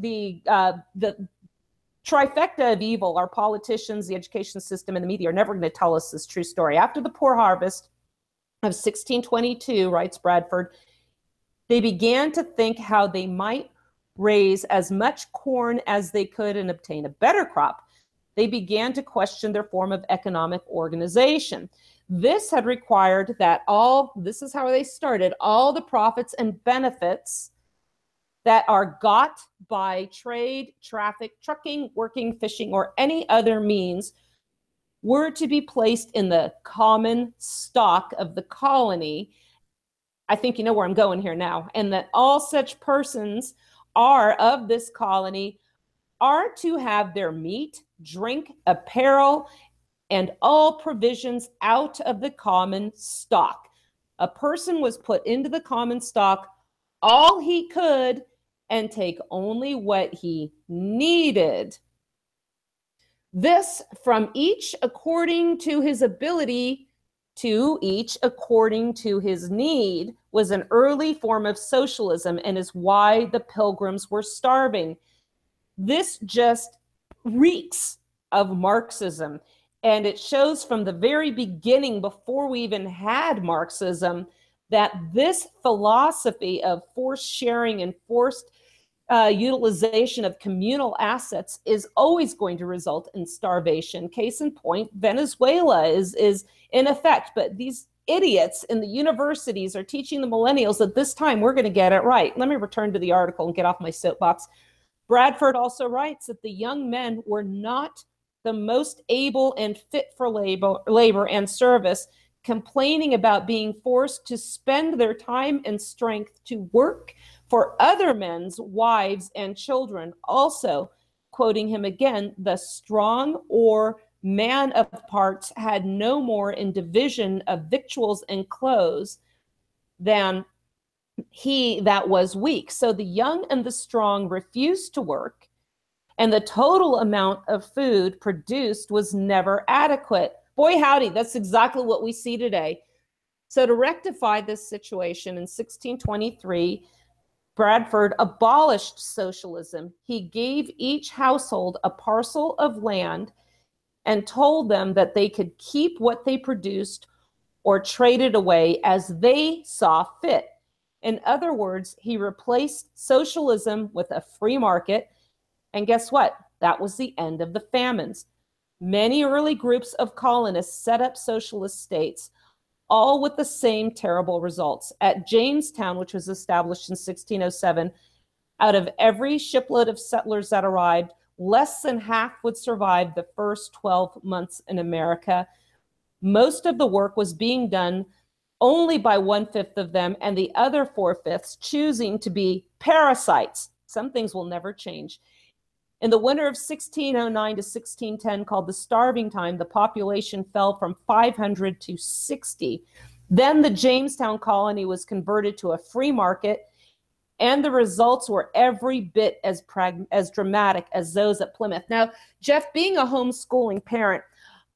trifecta of evil, our politicians, the education system, and the media are never going to tell us this true story. After the poor harvest of 1622, writes Bradford, they began to think how they might raise as much corn as they could and obtain a better crop. They began to question their form of economic organization. This had required that this is how they started, all the profits and benefits that are got by trade, traffic, trucking, working, fishing, or any other means were to be placed in the common stock of the colony. I think you know where I'm going here now. And that all such persons are of this colony are to have their meat, drink, apparel, and all provisions out of the common stock. A person was put into the common stock all he could and take only what he needed. This from each according to his ability, to each according to his need, was an early form of socialism and is why the Pilgrims were starving. This just reeks of Marxism, and it shows from the very beginning, before we even had Marxism, that this philosophy of forced sharing and forced utilization of communal assets is always going to result in starvation. Case in point, Venezuela is in effect, but these idiots in the universities are teaching the millennials that this time we're going to get it right. Let me return to the article and get off my soapbox. Bradford also writes that the young men were not the most able and fit for labor and service, complaining about being forced to spend their time and strength to work for other men's wives and children. Also, quoting him again, the strong or man of parts had no more in division of victuals and clothes than he that was weak. So the young and the strong refused to work, and the total amount of food produced was never adequate. Boy, howdy, that's exactly what we see today. So to rectify this situation in 1623, Bradford abolished socialism. He gave each household a parcel of land and told them that they could keep what they produced or trade it away as they saw fit. In other words, he replaced socialism with a free market. And guess what? That was the end of the famines. Many early groups of colonists set up socialist states, all with the same terrible results. At Jamestown, which was established in 1607, out of every shipload of settlers that arrived, less than half would survive the first 12 months in America. Most of the work was being done only by 1/5 of them, and the other 4/5 choosing to be parasites. Some things will never change. In the winter of 1609 to 1610, called the starving time, the population fell from 500 to 60. Then the Jamestown colony was converted to a free market, and the results were every bit as dramatic as those at Plymouth. Now, Jeff, being a homeschooling parent,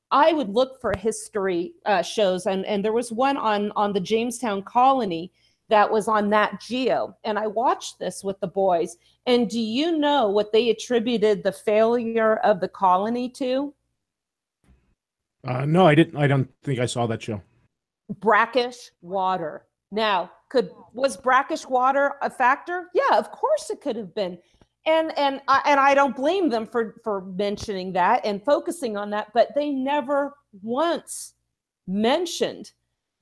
I would look for history shows, and there was one on the Jamestown colony that was on Nat Geo, and I watched this with the boys. And do you know what they attributed the failure of the colony to? No, I didn't. I don't think I saw that show. Brackish water. Now, was brackish water a factor? Yeah, of course it could have been. And I don't blame them for mentioning that and focusing on that, but they never once mentioned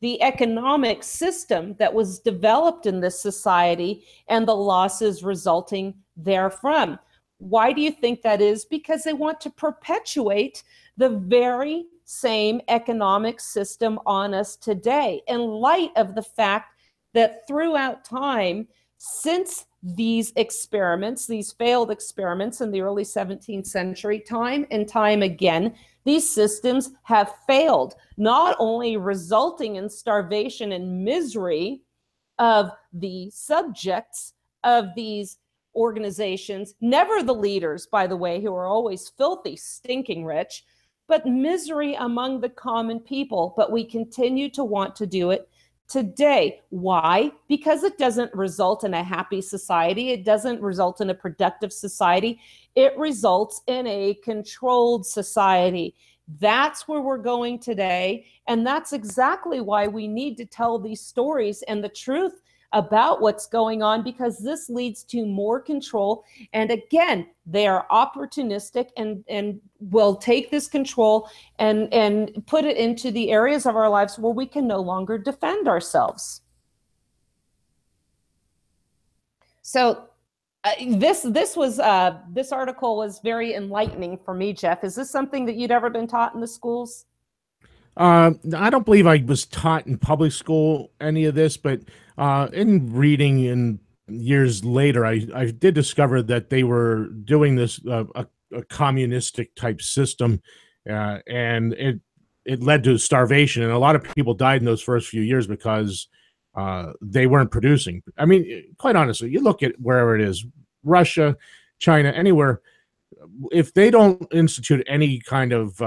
the economic system that was developed in this society and the losses resulting therefrom. Why do you think that is? Because they want to perpetuate the very same economic system on us today, in light of the fact that throughout time, since these experiments, these failed experiments in the early 17th century, time and time again, these systems have failed, not only resulting in starvation and misery of the subjects of these organizations, never the leaders, by the way, who are always filthy, stinking rich, but misery among the common people. But we continue to want to do it today. Why? Because it doesn't result in a happy society. It doesn't result in a productive society. It results in a controlled society. That's where we're going today. And that's exactly why we need to tell these stories and the truth about what's going on, because this leads to more control. And again, they are opportunistic and will take this control and put it into the areas of our lives where we can no longer defend ourselves. So this article was very enlightening for me, Jeff. Is this something that you'd ever been taught in the schools? I don't believe I was taught in public school any of this, but in reading in years later, I did discover that they were doing this a communistic type system, and it led to starvation, and a lot of people died in those first few years because they weren't producing. I mean, quite honestly, you look at wherever it is, Russia, China, anywhere, if they don't institute any kind of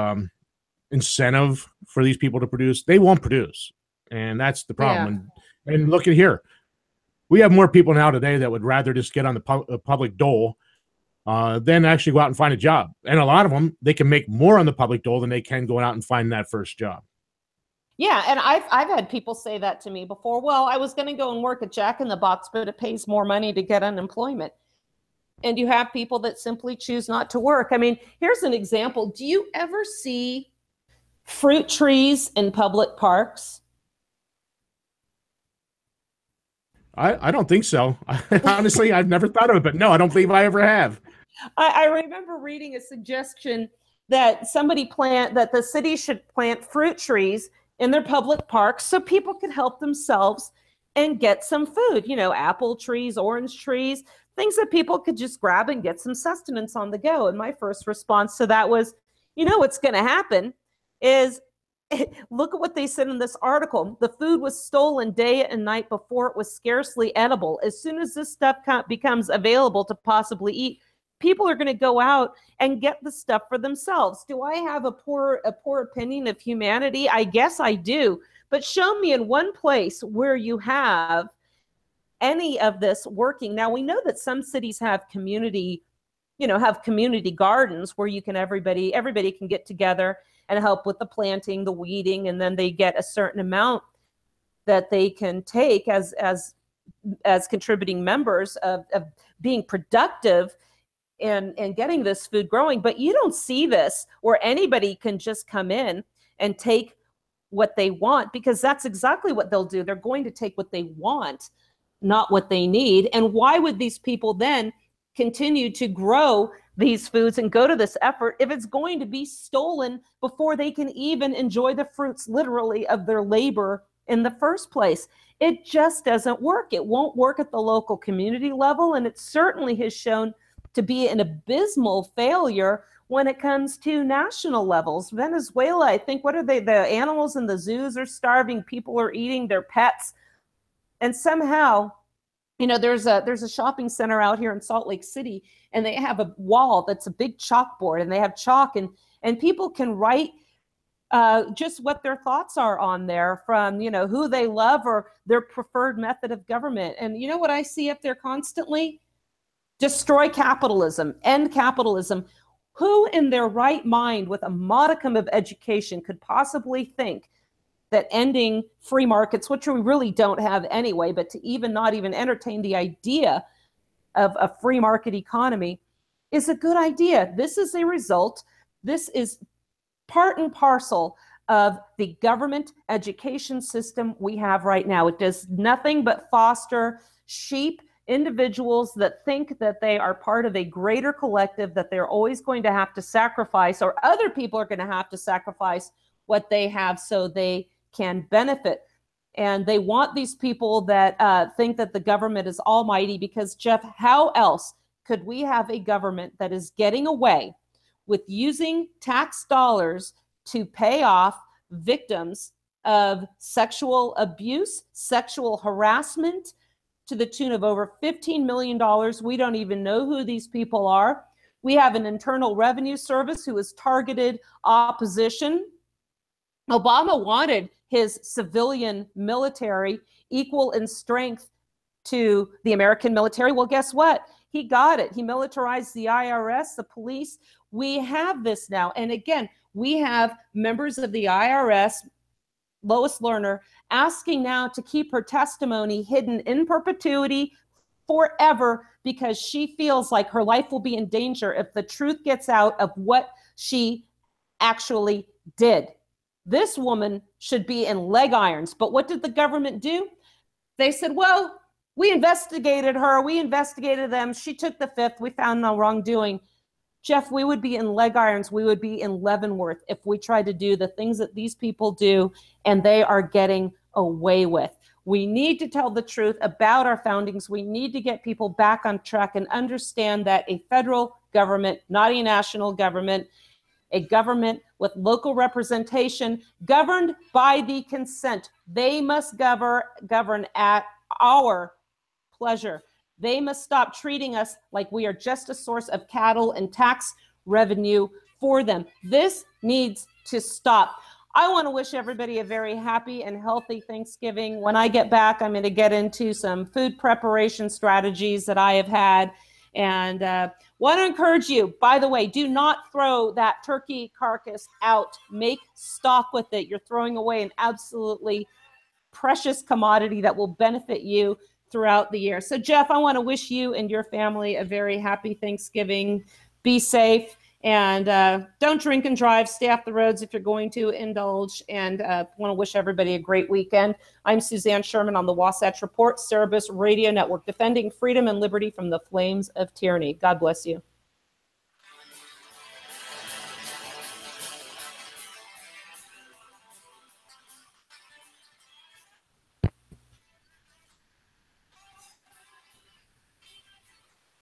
incentive for these people to produce, they won't produce. And that's the problem. Yeah. And look at here. We have more people now today that would rather just get on the public dole than actually go out and find a job. And a lot of them, they can make more on the public dole than they can going out and find that first job. Yeah, and I've had people say that to me before. Well, I was going to go and work at Jack in the Box, but it pays more money to get unemployment. And you have people that simply choose not to work. I mean, here's an example. Do you ever see fruit trees in public parks? I don't think so. Honestly, I've never thought of it, but no, I don't believe I ever have. I remember reading a suggestion that that the city should plant fruit trees in their public parks so people can help themselves and get some food. You know, apple trees, orange trees, things that people could just grab and get some sustenance on the go. And my first response to that was, You know what's going to happen is, look at what they said in this article. The food was stolen day and night before it was scarcely edible. As soon as this stuff becomes available to possibly eat, people are going to go out and get the stuff for themselves. Do I have a poor opinion of humanity? I guess I do. But show me in one place where you have any of this working. Now, we know that some cities have community gardens where you can everybody can get together and help with the planting, the weeding, and then they get a certain amount that they can take as contributing members of being productive and getting this food growing. But you don't see this where anybody can just come in and take what they want, because that's exactly what they'll do. They're going to take what they want, not what they need. And why would these people then continue to grow these foods and go to this effort if it's going to be stolen before they can even enjoy the fruits, literally, of their labor in the first place? It just doesn't work. It won't work at the local community level, and it certainly has shown to be an abysmal failure when it comes to national levels. Venezuela, I think, what are they? The animals in the zoos are starving. People are eating their pets. And somehow, there's a shopping center out here in Salt Lake City, and they have a wall that's a big chalkboard, and they have chalk, and people can write just what their thoughts are on there, from, who they love or their preferred method of government. And you know what I see up there constantly? Destroy capitalism, end capitalism. Who in their right mind with a modicum of education could possibly think that ending free markets, which we really don't have anyway, but to not even entertain the idea of a free market economy is a good idea? This is a result. This is part and parcel of the government education system we have right now. It does nothing but foster sheep individuals that think that they are part of a greater collective, that they're always going to have to sacrifice, or other people are going to have to sacrifice what they have so they can benefit. And they want these people that think that the government is almighty, because, Jeff, how else could we have a government that is getting away with using tax dollars to pay off victims of sexual abuse, sexual harassment, to the tune of over $15 million? We don't even know who these people are. We have an Internal Revenue Service who has targeted opposition. Obama wanted his civilian military equal in strength to the American military. Well, guess what? He got it. He militarized the IRS, the police. We have this now. And again, we have members of the IRS, Lois Lerner, asking now to keep her testimony hidden in perpetuity forever, because she feels like her life will be in danger if the truth gets out of what she actually did. This woman should be in leg irons. But what did the government do? They said, well, we investigated her. We investigated them. She took the fifth. We found no wrongdoing. Jeff, we would be in leg irons. We would be in Leavenworth if we tried to do the things that these people do and they are getting away with. We need to tell the truth about our foundings. We need to get people back on track and understand that a federal government, not a national government, a government with local representation, governed by the consent. They must govern at our pleasure. They must stop treating us like we are just a source of cattle and tax revenue for them. This needs to stop. I want to wish everybody a very happy and healthy Thanksgiving. When I get back, I'm going to get into some food preparation strategies that I have had. And want to encourage you, by the way, do not throw that turkey carcass out. Make stock with it. You're throwing away an absolutely precious commodity that will benefit you throughout the year. So, Jeff, I want to wish you and your family a very happy Thanksgiving. Be safe, and don't drink and drive. Stay off the roads if you're going to indulge, and want to wish everybody a great weekend. I'm Suzanne Sherman on the Wasatch Report, Cerberus Radio Network, defending freedom and liberty from the flames of tyranny. God bless you.